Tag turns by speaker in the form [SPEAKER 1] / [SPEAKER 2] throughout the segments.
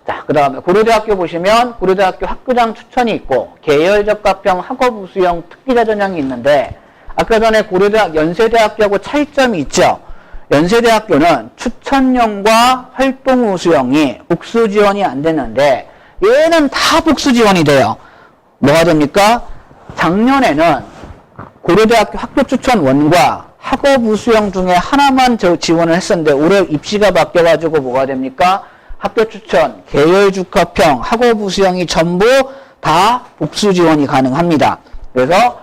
[SPEAKER 1] 자, 그 다음에 고려대학교 보시면 고려대학교 학교장 추천이 있고 계열적합형 학업우수형 특기자 전형이 있는데 아까 전에 고려대학 연세대학교하고 차이점이 있죠. 연세대학교는 추천형과 활동우수형이 복수 지원이 안 됐는데 얘는 다 복수 지원이 돼요. 뭐가 됩니까? 작년에는 고려대학교 학교 추천 원과 학업우수형 중에 하나만 지원을 했었는데 올해 입시가 바뀌어가지고 뭐가 됩니까? 학교 추천, 계열적합형, 학업우수형이 전부 다 복수 지원이 가능합니다. 그래서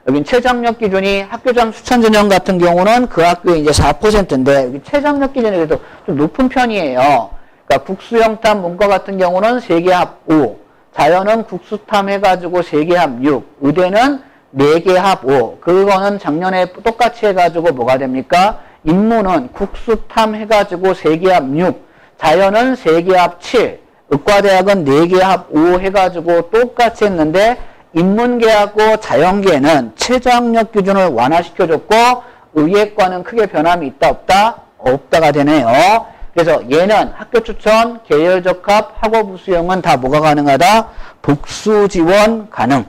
[SPEAKER 1] 여긴 최저학력 기준이 학교장 추천 전형 같은 경우는 그 학교에 이제 4%인데 여기 최저학력 기준이 그래도 좀 높은 편이에요. 그러니까 국수형탐 문과 같은 경우는 3개 합 5, 자연은 국수탐 해가지고 3개 합 6, 의대는 4개 합 5. 그거는 작년에 똑같이 해가지고 뭐가 됩니까? 인문은 국수탐 해가지고 3개 합 6, 자연은 3개 합 7, 의과대학은 4개 합 5 해가지고 똑같이 했는데 인문계하고 자연계는 최저학력 기준을 완화시켜줬고 의예과는 크게 변함이 있다 없다? 없다가 되네요. 그래서 얘는 학교 추천, 계열적합, 학업우수형은 다 뭐가 가능하다? 복수 지원 가능.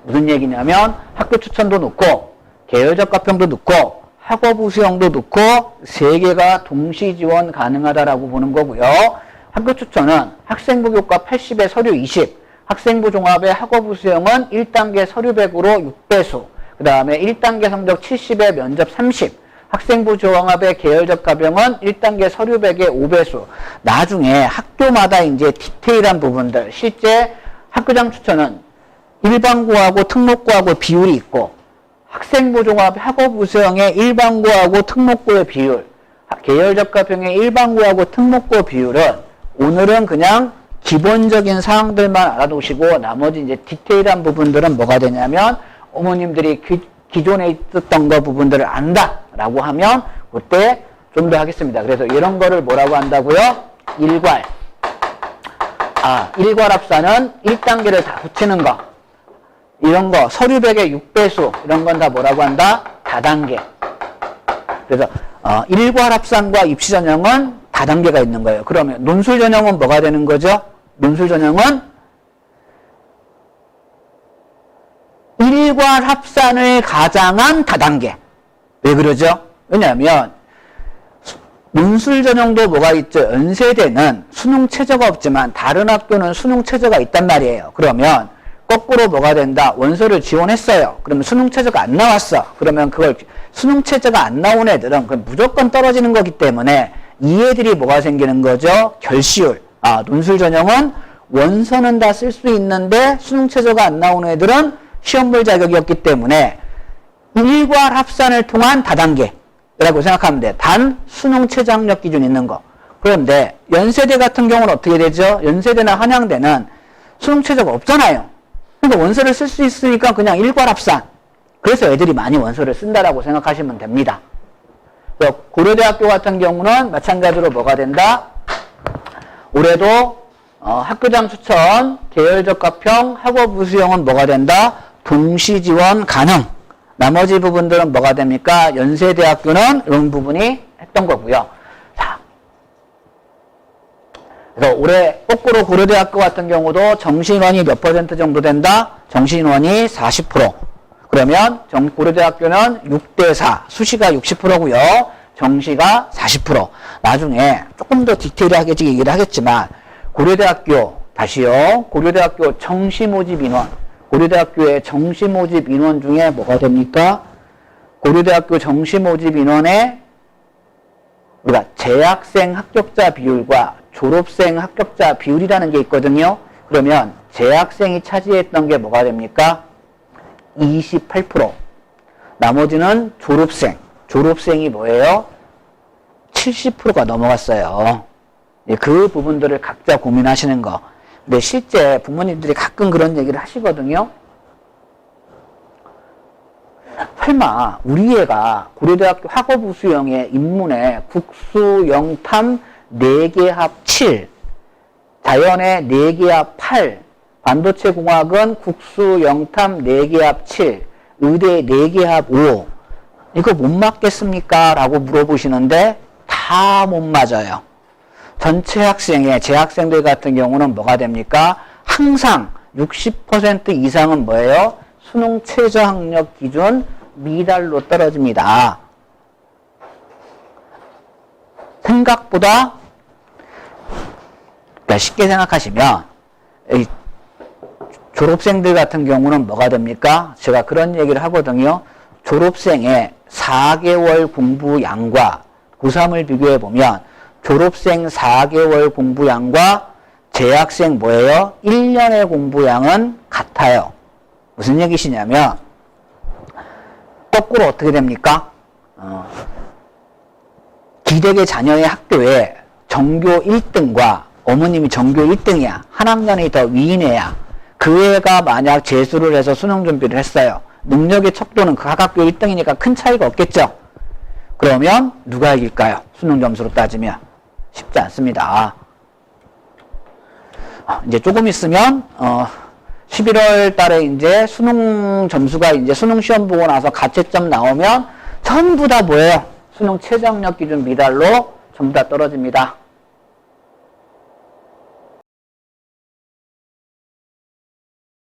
[SPEAKER 1] 무슨 얘기냐면 학교 추천도 넣고 계열적합형도 넣고 학업우수형도 넣고 3개가 동시 지원 가능하다라고 보는 거고요. 학교 추천은 학생부 교과 80에 서류 20, 학생부 종합의 학업우수형은 1단계 서류 100으로 6배수, 그 다음에 1단계 성적 70에 면접 30, 학생부 종합의 계열적합형은 1단계 서류 100의 5배수. 나중에 학교마다 이제 디테일한 부분들, 실제 학교장 추천은 일반고하고 특목고하고 비율이 있고, 학생부 종합 학업우수형의 일반고하고 특목고의 비율, 계열적합형의 일반고하고 특목고 비율은 오늘은 그냥 기본적인 사항들만 알아두시고 나머지 이제 디테일한 부분들은 뭐가 되냐면 어머님들이 기존에 있었던 거 부분들을 안다라고 하면 그때 좀 더 하겠습니다. 그래서 이런 거를 뭐라고 한다고요? 일괄. 일괄 합산은 1단계를 다 붙이는 거. 이런 거 서류 100의 6배수 이런 건 다 뭐라고 한다? 다단계. 그래서 일괄 합산과 입시 전형은 다단계가 있는 거예요. 그러면 논술 전형은 뭐가 되는 거죠? 논술 전형은 일괄 합산을 가장한 다단계. 왜 그러죠? 왜냐하면 논술 전형도 뭐가 있죠? 연세대는 수능 최저가 없지만 다른 학교는 수능 최저가 있단 말이에요. 그러면 거꾸로 뭐가 된다? 원서를 지원했어요. 그러면 수능 최저가 안 나왔어. 그러면 그걸 수능 최저가 안 나온 애들은 무조건 떨어지는 거기 때문에 이 애들이 뭐가 생기는 거죠? 결시율. 논술 전형은 원서는 다 쓸 수 있는데 수능 최저가 안 나오는 애들은 시험 볼 자격이었기 때문에 일괄 합산을 통한 다단계라고 생각하면 돼. 단 수능 최저학력 기준 있는 거. 그런데 연세대 같은 경우는 어떻게 되죠? 연세대나 한양대는 수능 최저가 없잖아요. 그러니까 원서를 쓸 수 있으니까 그냥 일괄 합산. 그래서 애들이 많이 원서를 쓴다라고 생각하시면 됩니다. 고려대학교 같은 경우는 마찬가지로 뭐가 된다? 올해도 학교장 추천, 계열적합형, 학업우수형은 뭐가 된다? 동시 지원 가능. 나머지 부분들은 뭐가 됩니까? 연세대학교는 이런 부분이 했던 거고요. 자, 그래서 올해 거꾸로 고려대학교 같은 경우도 정시인원이 몇 % 정도 된다? 정시인원이 40%. 그러면 고려대학교는 6대4, 수시가 60%고요. 정시가 40%. 나중에 조금 더 디테일하게 얘기를 하겠지만 고려대학교, 다시요. 고려대학교 정시 모집 인원. 고려대학교의 정시 모집 인원 중에 뭐가 됩니까? 고려대학교 정시 모집 인원에 우리가 재학생 합격자 비율과 졸업생 합격자 비율이라는 게 있거든요. 그러면 재학생이 차지했던 게 뭐가 됩니까? 28%. 나머지는 졸업생. 졸업생이 뭐예요? 70%가 넘어갔어요. 그 부분들을 각자 고민하시는 거. 근데 실제 부모님들이 가끔 그런 얘기를 하시거든요. 설마 우리 애가 고려대학교 학업우수형의 인문에 국수 영탐 4개 합 7, 자연의 4개 합 8, 반도체공학은 국수 영탐 4개 합 7, 의대 4개 합 5, 이거 못 맞겠습니까? 라고 물어보시는데 다 못 맞아요. 전체 학생의 재학생들 같은 경우는 뭐가 됩니까? 항상 60% 이상은 뭐예요? 수능 최저학력 기준 미달로 떨어집니다. 생각보다 쉽게 생각하시면 이 졸업생들 같은 경우는 뭐가 됩니까? 제가 그런 얘기를 하거든요. 졸업생의 4개월 공부량과 고3을 비교해 보면 졸업생 4개월 공부량과 재학생 뭐예요? 1년의 공부량은 같아요. 무슨 얘기시냐면 거꾸로 어떻게 됩니까? 기대게 자녀의 학교에 전교 1등과 어머님이 전교 1등이야. 한 학년이 더 위인 애야. 그 애가 만약 재수를 해서 수능 준비를 했어요. 능력의 척도는 그 학교 1등이니까 큰 차이가 없겠죠. 그러면 누가 이길까요? 수능 점수로 따지면 쉽지 않습니다. 이제 조금 있으면 11월 달에 이제 수능 점수가 이제 수능 시험 보고 나서 가채점 나오면 전부 다 뭐예요? 수능 최저학력 기준 미달로 전부 다 떨어집니다.